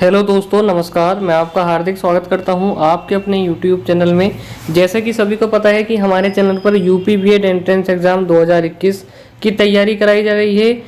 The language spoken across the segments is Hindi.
हेलो दोस्तों, नमस्कार। मैं आपका हार्दिक स्वागत करता हूं आपके अपने यूट्यूब चैनल में। जैसे कि सभी को पता है कि हमारे चैनल पर यूपी बीएड एंट्रेंस एग्ज़ाम 2021 की तैयारी कराई जा रही है।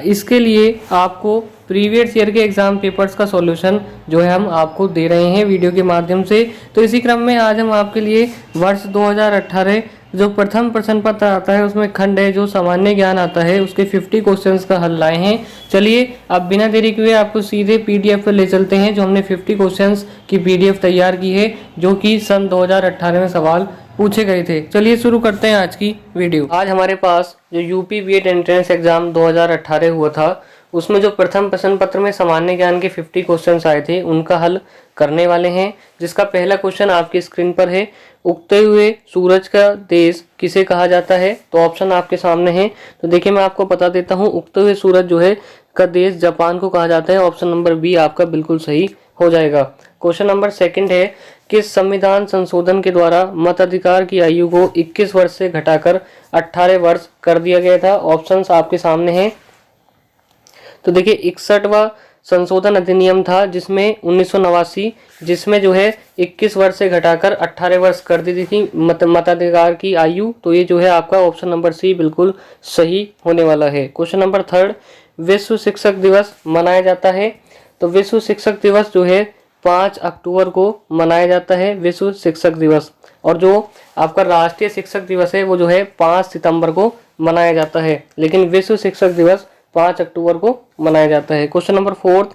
इसके लिए आपको प्रीवियस ईयर के एग्ज़ाम पेपर्स का सॉल्यूशन जो है हम आपको दे रहे हैं वीडियो के माध्यम से। तो इसी क्रम में आज हम आपके लिए वर्ष 2018 जो प्रथम प्रश्न पत्र आता है उसमें खंड है जो सामान्य ज्ञान आता है उसके 50 क्वेश्चंस का हल लाए हैं। चलिए अब बिना देरी किए आपको सीधे पीडीएफ पर ले चलते हैं जो हमने 50 क्वेश्चंस की पीडीएफ तैयार की है जो कि सन 2018 में सवाल पूछे गए थे। चलिए शुरू करते हैं आज की वीडियो। आज हमारे पास जो यूपी बीएड एंट्रेंस एग्जाम 2018 हुआ था उसमें जो प्रथम प्रश्न पत्र में सामान्य ज्ञान के 50 क्वेश्चंस आए थे उनका हल करने वाले हैं। जिसका पहला क्वेश्चन आपकी स्क्रीन पर है। उगते हुए सूरज का देश किसे कहा जाता है? तो ऑप्शन आपके सामने है। तो देखिए मैं आपको बता देता हूँ, उगते हुए सूरज जो है का देश जापान को कहा जाता है। ऑप्शन नंबर बी आपका बिल्कुल सही हो जाएगा। क्वेश्चन नंबर सेकंड है, किस संविधान संशोधन के द्वारा मताधिकार की आयु को 21 वर्ष से घटाकर 18 वर्ष कर दिया गया था? ऑप्शंस आपके सामने हैं। तो देखिए 61वां संशोधन अधिनियम था जिसमें 1989 जिसमें जो है 21 वर्ष से घटाकर 18 वर्ष कर दी थी मताधिकार की आयु। तो ये जो है आपका ऑप्शन नंबर सी बिल्कुल सही होने वाला है। क्वेश्चन नंबर थर्ड, विश्व शिक्षक दिवस मनाया जाता है। तो विश्व शिक्षक दिवस जो है 5 अक्टूबर को मनाया जाता है विश्व शिक्षक दिवस। और जो आपका राष्ट्रीय शिक्षक दिवस है वो जो है 5 सितंबर को मनाया जाता है, लेकिन विश्व शिक्षक दिवस 5 अक्टूबर को मनाया जाता है। क्वेश्चन नंबर फोर्थ,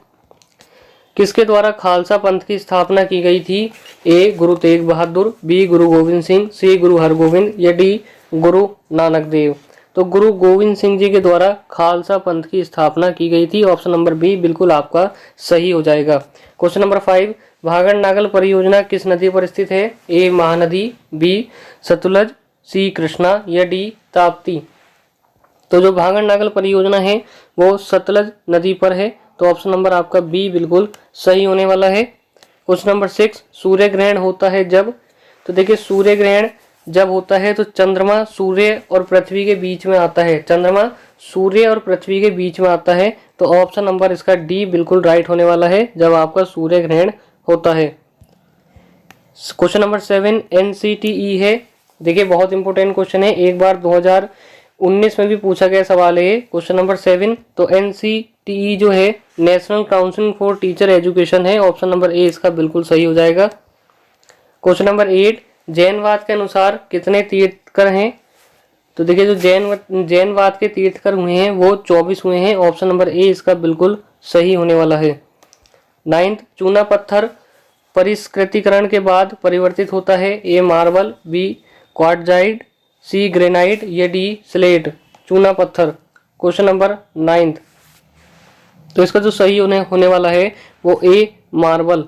किसके द्वारा खालसा पंथ की स्थापना की गई थी? ए गुरु तेग बहादुर, बी गुरु गोविंद सिंह, सी गुरु हरगोविंद या डी गुरु नानक देव? तो गुरु गोविंद सिंह जी के द्वारा खालसा पंथ की स्थापना की गई थी। ऑप्शन नंबर बी बिल्कुल आपका सही हो जाएगा। क्वेश्चन नंबर 5, भागड़ नागल परियोजना किस नदी पर स्थित है? ए महानदी, बी सतलुज, सी कृष्णा या डी ताप्ती? तो जो भागड़ नागल परियोजना है वो सतलज नदी पर है। तो ऑप्शन नंबर आपका बी बिल्कुल सही होने वाला है। क्वेश्चन नंबर 6, सूर्य ग्रहण होता है जब? तो देखिए सूर्य ग्रहण जब होता है तो चंद्रमा सूर्य और पृथ्वी के बीच में आता है। चंद्रमा सूर्य और पृथ्वी के बीच में आता है। तो ऑप्शन नंबर इसका डी बिल्कुल राइट होने वाला है जब आपका सूर्य ग्रहण होता है। क्वेश्चन नंबर 7, एनसीटीई है। देखिए बहुत इंपॉर्टेंट क्वेश्चन है, एक बार 2019 में भी पूछा गया सवाल है। क्वेश्चन नंबर 7, तो एनसीटीई जो है national council for teacher education है। ऑप्शन नंबर ए इसका बिल्कुल सही हो जाएगा। क्वेश्चन नंबर 8, जैनवाद के अनुसार कितने तीर्थकर हैं? तो देखिए जो जैनवाद के तीर्थकर हुए हैं वो 24 हुए हैं। ऑप्शन नंबर ए इसका बिल्कुल सही होने वाला है। 9th, चूना पत्थर परिष्कृतिकरण के बाद परिवर्तित होता है। ए मार्बल, बी क्वार्टजाइट, सी ग्रेनाइट या डी स्लेट? चूना पत्थर। क्वेश्चन नंबर 9th, तो इसका जो सही होने वाला है वो ए मार्बल।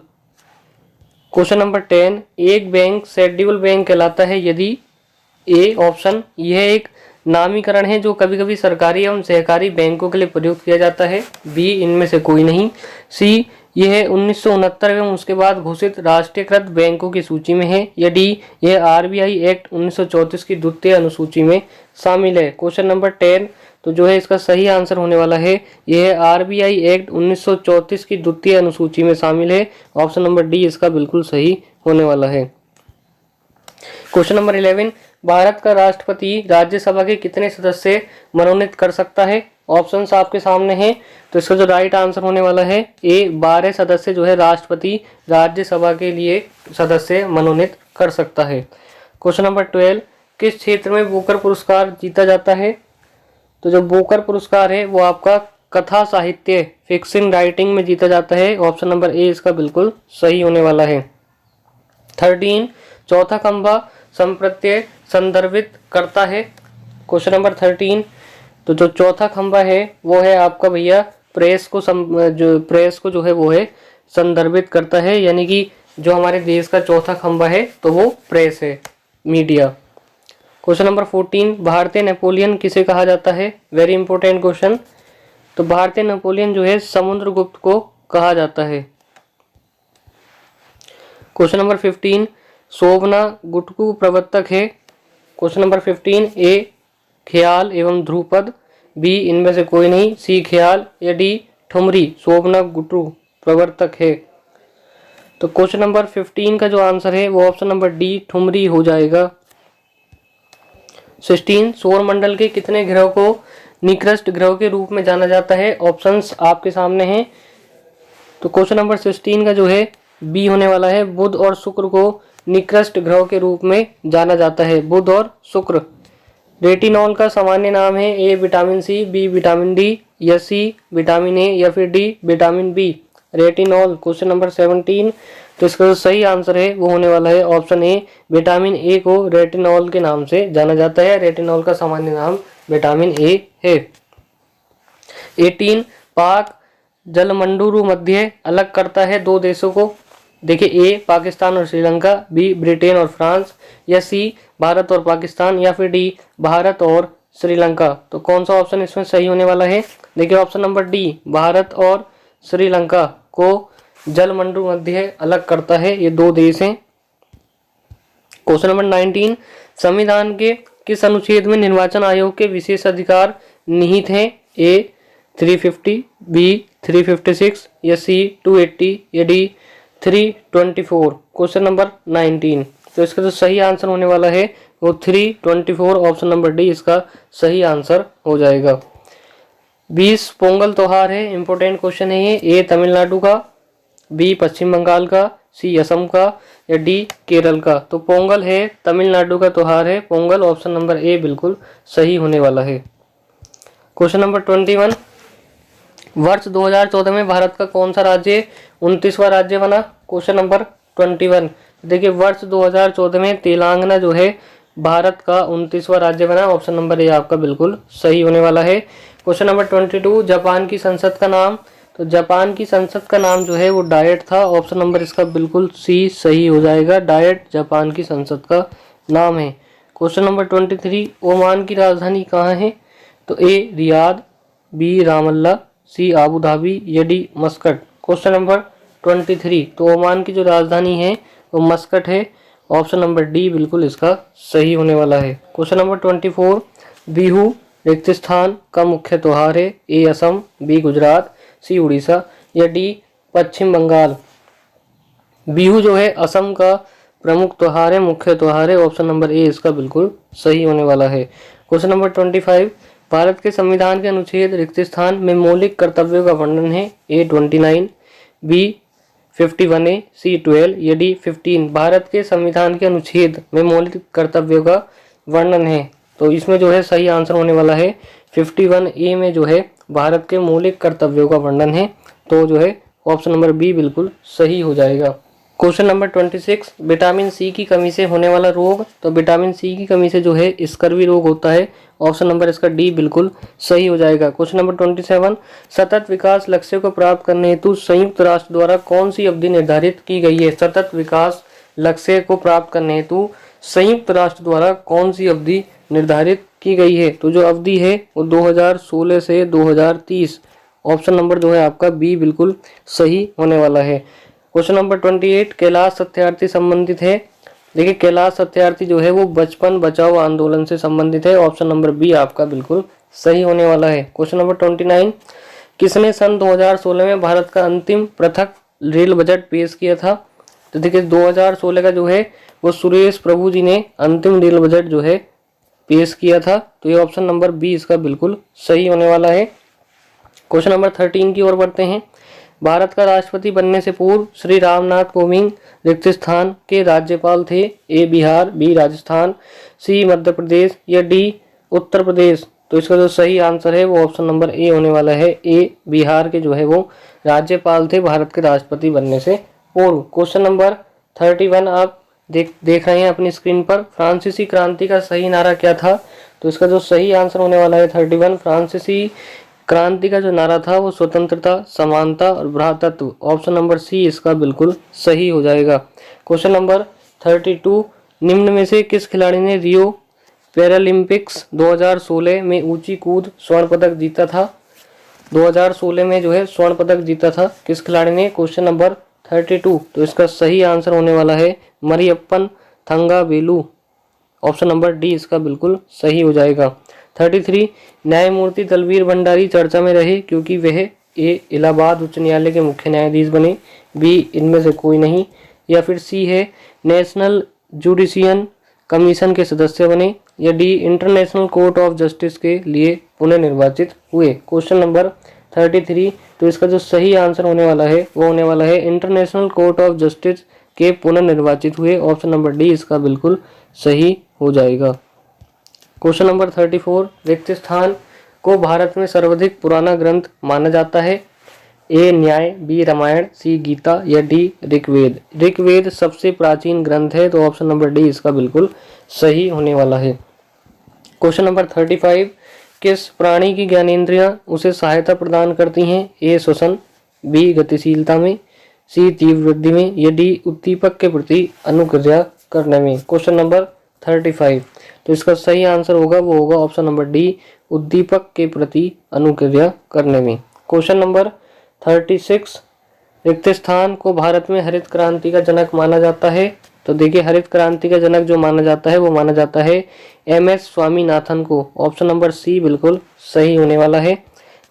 क्वेश्चन नंबर 10, एक बैंक शेड्यूल बैंक कहलाता है यदि? ए ऑप्शन, यह एक नामीकरण है जो कभी कभी सरकारी एवं सहकारी बैंकों के लिए प्रयुक्त किया जाता है। बी इनमें से कोई नहीं। सी यह 1969 एवं उसके बाद घोषित राष्ट्रीयकृत बैंकों की सूची में है या डी यह आरबीआई एक्ट 1934 की द्वितीय अनुसूची में शामिल है? क्वेश्चन नंबर 10, तो जो है इसका सही आंसर होने वाला है यह आरबीआई एक्ट 1934 की द्वितीय अनुसूची में शामिल है। ऑप्शन नंबर डी इसका बिल्कुल सही होने वाला है। क्वेश्चन नंबर 11, भारत का राष्ट्रपति राज्यसभा के कितने सदस्य मनोनीत कर सकता है? ऑप्शंस आपके सामने हैं। तो इसका जो राइट आंसर होने वाला है ए 12 सदस्य जो है राष्ट्रपति राज्यसभा के लिए सदस्य मनोनीत कर सकता है। क्वेश्चन नंबर 12, किस क्षेत्र में बुकर पुरस्कार जीता जाता है? तो जो बुकर पुरस्कार है वो आपका कथा साहित्य फिक्शन राइटिंग में जीता जाता है। ऑप्शन नंबर ए इसका बिल्कुल सही होने वाला है। 13, चौथा खंभा संप्रत्यय संदर्भित करता है? क्वेश्चन नंबर 13, तो जो चौथा खंभा है वो है आपका भैया प्रेस को जो है वो है संदर्भित करता है, यानी कि जो हमारे देश का चौथा खंभा है तो वो प्रेस है, मीडिया। क्वेश्चन नंबर 14, भारतीय नेपोलियन किसे कहा जाता है? Very important question. तो भारतीय नेपोलियन जो है समुद्रगुप्त को कहा जाता है। क्वेश्चन नंबर 15, शोभना गुटकू प्रवर्तक है? क्वेश्चन नंबर 15, ए ख्याल एवं ध्रुपद, बी इनमें से कोई नहीं, सी ख्याल या डी ठुमरी? शोभना गुटकू प्रवर्तक है। तो क्वेश्चन नंबर 15 का जो आंसर है वो ऑप्शन नंबर डी ठुमरी हो जाएगा। 16 सौर मंडल के कितने ग्रह को निकृष्ट ग्रह के रूप में जाना जाता है? ऑप्शंस आपके सामने हैं। तो क्वेश्चन नंबर 16 का जो है बी होने वाला है। बुध और शुक्र को निकृष्ट ग्रह के रूप में जाना जाता है, बुध और शुक्र। रेटिनॉल का सामान्य नाम है? A vitamin C, B vitamin D, या सी विटामिन ए, या फिर D vitamin B. Retinol question number 17। तो इसका जो सही आंसर है वो होने वाला है ऑप्शन ए, विटामिन ए को रेटिनॉल के नाम से जाना जाता है। रेटिनॉल का सामान्य नाम विटामिन ए है। 18 पाक जलमंडूरू मध्य अलग करता है दो देशों को। देखिए, ए पाकिस्तान और श्रीलंका, बी ब्रिटेन और फ्रांस, या सी भारत और पाकिस्तान, या फिर डी भारत और श्रीलंका। तो कौन सा ऑप्शन इसमें सही होने वाला है? देखिए ऑप्शन नंबर डी, भारत और श्रीलंका को जलमंडू मध्य अलग करता है, ये दो देश हैं। क्वेश्चन नंबर 19 संविधान के किस अनुच्छेद में निर्वाचन आयोग के विशेष अधिकार निहित हैं? ए 350, बी 356, या सी 280, या डी 324। Question number 19। तो इसका जो सही आंसर होने वाला है वो 324, ऑप्शन नंबर डी इसका सही आंसर हो जाएगा। 20 पोंगल त्योहार है, इंपॉर्टेंट क्वेश्चन है ये। ए तमिलनाडु का, बी पश्चिम बंगाल का, सी असम का, या डी केरल का। तो पोंगल है तमिलनाडु का त्योहार है, पोंगल ऑप्शन नंबर ए बिल्कुल सही होने वाला है। क्वेश्चन नंबर 21 वर्ष 2014 में भारत का कौन सा राज्य 29वां राज्य बना? Question number 21। देखिए वर्ष 2014 में तेलंगाना जो है भारत का 29वां राज्य बना, ऑप्शन नंबर ए आपका बिल्कुल सही होने वाला है। क्वेश्चन नंबर 22 जापान की संसद का नाम? तो जापान की संसद का नाम जो है वो डायट था, ऑप्शन नंबर इसका बिल्कुल सी सही हो जाएगा। डायट जापान की संसद का नाम है। क्वेश्चन नंबर 23 ओमान की राजधानी कहाँ है? तो ए रियाद, बी रामल्ला, सी आबू धाबी, या डी मस्कट। क्वेश्चन नंबर 23 तो ओमान की जो राजधानी है वो मस्कट है, ऑप्शन नंबर डी बिल्कुल इसका सही होने वाला है। क्वेश्चन नंबर 24 बिहू रेगिस्तान का मुख्य त्योहार है? ए असम, बी गुजरात, सी उड़ीसा, या डी पश्चिम बंगाल। बिहू जो है असम का प्रमुख त्योहार है, मुख्य त्योहार है, ऑप्शन नंबर ए इसका बिल्कुल सही होने वाला है। क्वेश्चन नंबर 25 भारत के संविधान के अनुच्छेद रेगिस्तान में मौलिक कर्तव्यों का वर्णन है? ए 29, बी 51A, सी 12, या डी 15। भारत के संविधान के अनुच्छेद में मौलिक कर्तव्यों का वर्णन है, तो इसमें जो है सही आंसर होने वाला है 51A में जो है भारत के मौलिक कर्तव्यों का वर्णन है, तो जो है ऑप्शन नंबर बी बिल्कुल सही हो जाएगा। क्वेश्चन नंबर 26 विटामिन सी की कमी से होने वाला रोग? तो विटामिन सी की कमी से जो है स्कर्वी रोग होता है, ऑप्शन नंबर इसका डी बिल्कुल सही हो जाएगा। क्वेश्चन नंबर 27 सतत विकास लक्ष्य को प्राप्त करने हेतु संयुक्त राष्ट्र द्वारा कौन सी अवधि निर्धारित की गई है? सतत विकास लक्ष्य को प्राप्त करने हेतु संयुक्त राष्ट्र द्वारा कौन सी अवधि निर्धारित की गई है? तो जो अवधि है वो 2016 से 2030, ऑप्शन नंबर जो है आपका बी बिल्कुल सही होने वाला है। क्वेश्चन नंबर 28 कैलाश सत्यार्थी संबंधित है? देखिए कैलाश सत्यार्थी जो है वो बचपन बचाओ आंदोलन से संबंधित है, ऑप्शन नंबर बी आपका बिल्कुल सही होने वाला है। क्वेश्चन नंबर 29 किसने सन 2016 में भारत का अंतिम पृथक रेल बजट पेश किया था? तो देखिए 2016 का जो है वो सुरेश प्रभु जी ने अंतिम रेल बजट जो है पेश किया था, तो ये ऑप्शन नंबर बी इसका बिल्कुल सही होने वाला है। क्वेश्चन नंबर 13 की ओर बढ़ते हैं। भारत का राष्ट्रपति बनने से पूर्व श्री रामनाथ कोविंद रेगिस्तान के राज्यपाल थे? ए बिहार, बी राजस्थान, सी मध्य प्रदेश, या डी उत्तर प्रदेश। तो इसका जो सही आंसर है वो ऑप्शन नंबर ए होने वाला है। ए बिहार के जो है वो राज्यपाल थे भारत के राष्ट्रपति बनने से पूर्व। क्वेश्चन नंबर 31 आप देख रहे हैं अपनी स्क्रीन पर। फ्रांसीसी क्रांति का सही नारा क्या था? तो इसका जो सही आंसर होने वाला है 31 फ्रांसीसी क्रांति का जो नारा था वो स्वतंत्रता, समानता और भ्रातृत्व, ऑप्शन नंबर सी इसका बिल्कुल सही हो जाएगा। क्वेश्चन नंबर 32 निम्न में से किस खिलाड़ी ने रियो पैरालंपिक्स 2016 में ऊंची कूद स्वर्ण पदक जीता था? 2016 में जो है स्वर्ण पदक जीता था किस खिलाड़ी ने? क्वेश्चन नंबर 32 तो इसका सही आंसर होने वाला है Mariyappan Thangavelu, option number D इसका बिल्कुल सही हो जाएगा। 33 न्यायमूर्ति दलवीर भंडारी चर्चा में रहे क्योंकि वह ए इलाहाबाद उच्च न्यायालय के मुख्य न्यायाधीश बने, बी इनमें से कोई नहीं, या फिर सी है नेशनल जुडिशियल कमीशन के सदस्य बने, या D international court of justice के लिए पुनः निर्वाचित हुए। क्वेश्चन नंबर 33, तो इसका जो सही आंसर होने वाला है वो होने वाला है इंटरनेशनल कोर्ट ऑफ जस्टिस के पुनः निर्वाचित हुए। ऑप्शन नंबर डी इसका बिल्कुल सही हो जाएगा। क्वेश्चन नंबर 34, रिक्त स्थान को भारत में सर्वाधिक पुराना ग्रंथ माना जाता है, ए न्याय, बी रामायण, सी गीता, या डी ऋग्वेद। ऋग्वेद सबसे प्राचीन ग्रंथ है, तो ऑप्शन नंबर डी इसका बिल्कुल सही होने वाला है। क्वेश्चन नंबर 35, किस प्राणी की ज्ञानेंद्रियां उसे सहायता प्रदान करती हैं, ए श्वसन, बी गतिशीलता में, सी तीव्र वृद्धि में, या डी उद्दीपक के प्रति अनुक्रिया करने में। क्वेश्चन नंबर 35, तो इसका सही आंसर होगा वो होगा ऑप्शन नंबर डी, उद्दीपक के प्रति अनुक्रिया करने में। क्वेश्चन नंबर 36, रिक्त स्थान को भारत में हरित क्रांति का जनक माना जाता है, तो देखिए हरित क्रांति का जनक जो माना जाता है वो माना जाता है एम.एस. स्वामीनाथन को। ऑप्शन नंबर सी बिल्कुल सही होने वाला है।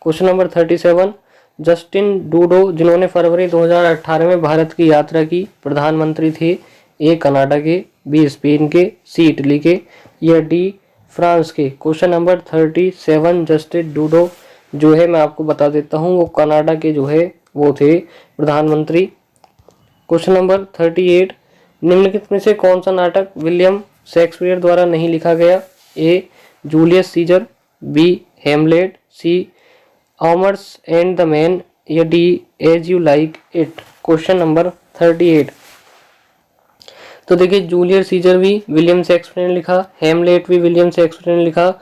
क्वेश्चन नंबर 37, जस्टिन ट्रूडो जिन्होंने फरवरी 2018 में भारत की यात्रा की प्रधानमंत्री थे, ए कनाडा के, बी स्पेन के, सी इटली के, या डी फ्रांस के। क्वेश्चन नंबर 37, जस्टिन ट्रूडो जो है मैं आपको बता देता हूँ वो कनाडा के जो है वो थे प्रधानमंत्री। क्वेश्चन नंबर 38, निम्नलिखित में से कौन सा नाटक विलियम शेक्सपियर द्वारा नहीं लिखा गया, A Julius Caesar, B Hamlet, C ऑमर्स एंड द मैन, या D as you like it. Question number 38, तो देखिए जूलियस सीजर भी विलियम शेक्सपियर ने लिखा, हेमलेट भी विलियम शेक्सपियर ने लिखा,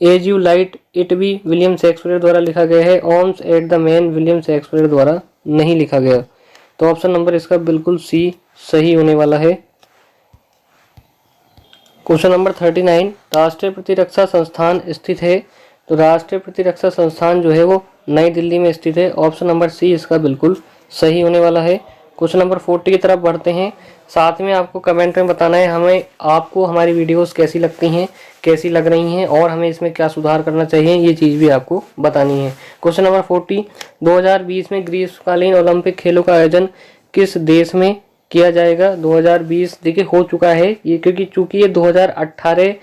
एज यू लाइक इट भी विलियम शेक्सपियर द्वारा लिखा गया है, ऑमर्स and the man William Shakespeare द्वारा नहीं लिखा गया। तो ऑप्शन नंबर इसका बिल्कुल सी सही होने वाला है। क्वेश्चन नंबर 39, राष्ट्रीय प्रतिरक्षा संस्थान स्थित है, तो राष्ट्रीय प्रतिरक्षा संस्थान जो है वो नई दिल्ली में स्थित है। ऑप्शन नंबर सी इसका बिल्कुल सही होने वाला है। क्वेश्चन नंबर 40 की तरफ बढ़ते हैं। साथ में आपको कमेंट में बताना है हमें आपको हमारी वीडियोस कैसी लगती हैं, कैसी लग रही हैं और हमें इसमें क्या सुधार करना चाहिए, ये चीज़ भी आपको बतानी है। क्वेश्चन नंबर 40, 2020 में ग्रीष्मकालीन ओलंपिक खेलों का आयोजन किस देश में किया जाएगा। 2020 देखिए हो चुका है ये, क्योंकि चूंकि ये 2018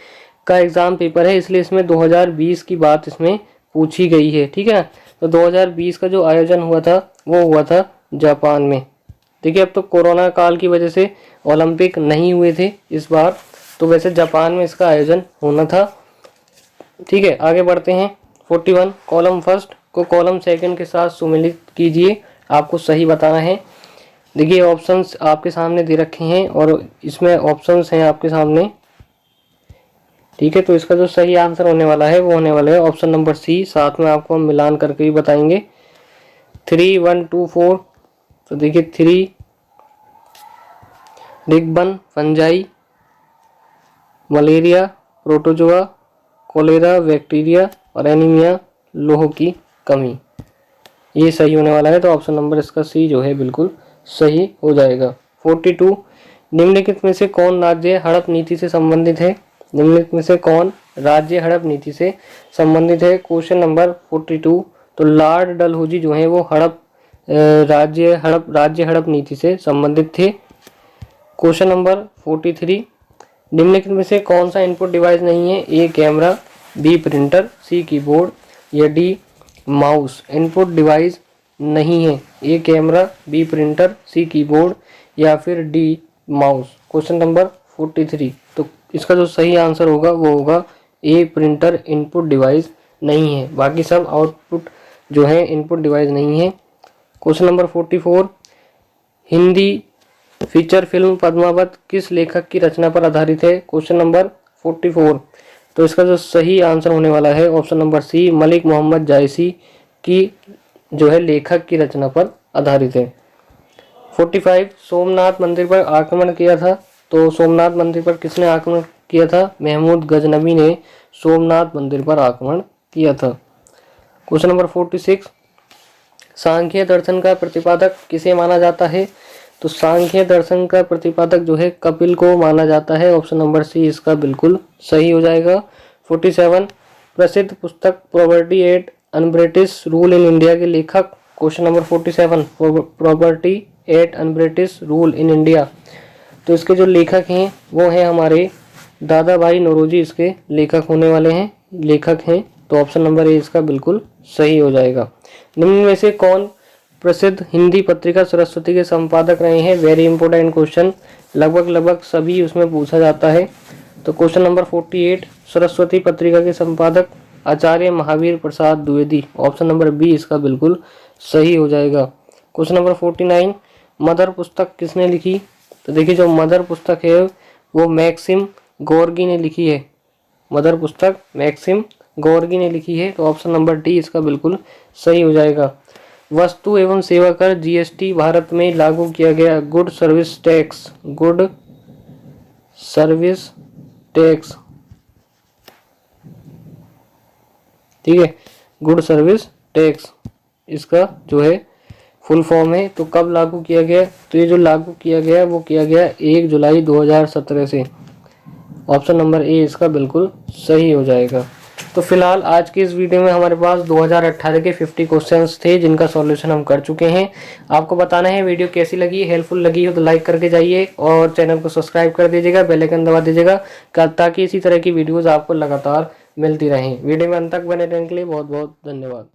का एग्ज़ाम पेपर है इसलिए इसमें 2020 की बात इसमें पूछी गई है, ठीक है ना। तो 2020 का जो आयोजन हुआ था वो हुआ था जापान में। देखिए अब तो कोरोना काल की वजह से ओलंपिक नहीं हुए थे इस बार, तो वैसे जापान में इसका आयोजन होना था, ठीक है। आगे बढ़ते हैं। 41, कॉलम फर्स्ट को कॉलम सेकंड के साथ सुमेलित कीजिए, आपको सही बताना है। देखिए ऑप्शंस आपके सामने दे रखे हैं और इसमें ऑप्शंस हैं आपके सामने, ठीक है। तो इसका जो सही आंसर होने वाला है वो होने वाला है ऑप्शन नंबर सी। साथ में आपको हम मिलान करके भी बताएंगे। 3, 1, 2, 4, तो देखिए 3 रिगबन fungi, malaria, protozoa, cholera bacteria और एनीमिया लोह की कमी, ये सही होने वाला है। तो ऑप्शन नंबर इसका सी जो है बिल्कुल सही हो जाएगा। 42, निम्नलिखित में से कौन राज्य हड़प नीति से संबंधित है। निम्नलिखित में से कौन राज्य हड़प नीति से संबंधित है। क्वेश्चन नंबर 42, तो लॉर्ड डलहौजी जो है वो राज्य हड़प नीति से संबंधित थे। क्वेश्चन नंबर 43, निम्नलिखित में से कौन सा इनपुट डिवाइस नहीं है। ए कैमरा, बी प्रिंटर, सी कीबोर्ड, या डी माउस। इनपुट डिवाइस नहीं है ए कैमरा, बी प्रिंटर, सी कीबोर्ड या फिर डी माउस। क्वेश्चन नंबर 43, तो इसका जो सही आंसर होगा वो होगा ए प्रिंटर इनपुट डिवाइस नहीं है, बाकी सब आउटपुट जो है इनपुट डिवाइस नहीं है। Question number 44, Hindi feature film Padmaavat किस लेखक की रचना पर आधारित है। क्वेश्चन नंबर 44, तो इसका जो सही आंसर होने वाला है option number C, Malik Muhammad Jayasi की जो है लेखक की रचना पर आधारित है। 45, सोमनाथ मंदिर पर आक्रमण किया था, तो सोमनाथ मंदिर पर किसने आक्रमण किया था। महमूद गजनवी ने सोमनाथ मंदिर पर आक्रमण किया था। क्वेश्चन नंबर 46, सांख्य दर्शन का प्रतिपादक किसे माना जाता है। तो सांख्य दर्शन का प्रतिपादक जो है कपिल को माना जाता है। ऑप्शन नंबर सी इसका बिल्कुल सही हो जाएगा। 47, प्रसिद्ध पुस्तक property eight un-British rule in India के लेखक question number 47 property eight un British rule in India. तो इसके जो लेखक हैं वो हैं हमारे दादा भाई नौरोजी, इसके लेखक होने वाले हैं, लेखक हैं। तो ऑप्शन नंबर ए इसका बिल्कुल सही हो जाएगा। निम्न में से कौन प्रसिद्ध हिंदी पत्रिका सरस्वती के संपादक रहे हैं? वेरी इंपॉर्टेंट क्वेश्चन, लगभग सभी उसमें पूछा जाता है। तो क्वेश्चन नंबर 48 सरस्वती पत्रिका के संपादक आचार्य Mahavir Prasad Dwivedi. Option number B इसका बिल्कुल सही हो जाएगा। क्वेश्चन नंबर 49 मदर पुस्तक किसने लिखी? तो देखिए जो मदर पुस्तक है वो मैक्सिम गोर्गी ने लिखी है। मदर पुस्तक मैक्सिम गोर्गी ने लिखी है। तो ऑप्शन नंबर डी इसका बिल्कुल सही हो जाएगा। वस्तु एवं सेवा कर जीएसटी भारत में लागू किया गया good service tax, good service tax, ठीक है, गुड सर्विस टैक्स इसका जो है फुल फॉर्म है। तो कब लागू किया गया? तो ये जो लागू किया गया वो किया गया 1 जुलाई 2017 से। ऑप्शन नंबर ए इसका बिल्कुल सही हो जाएगा। तो फिलहाल आज की इस वीडियो में हमारे पास 2018 के 50 क्वेश्चंस थे जिनका सॉल्यूशन हम कर चुके हैं। आपको बताना है वीडियो कैसी लगी, हेल्पफुल लगी हो तो लाइक करके जाइए और चैनल को सब्सक्राइब कर दीजिएगा, बेल आइकन दबा दीजिएगा ताकि इसी तरह की वीडियोस आपको लगातार मिलती रहें। वीडियो में अंत तक बने रहने के लिए बहुत बहुत धन्यवाद।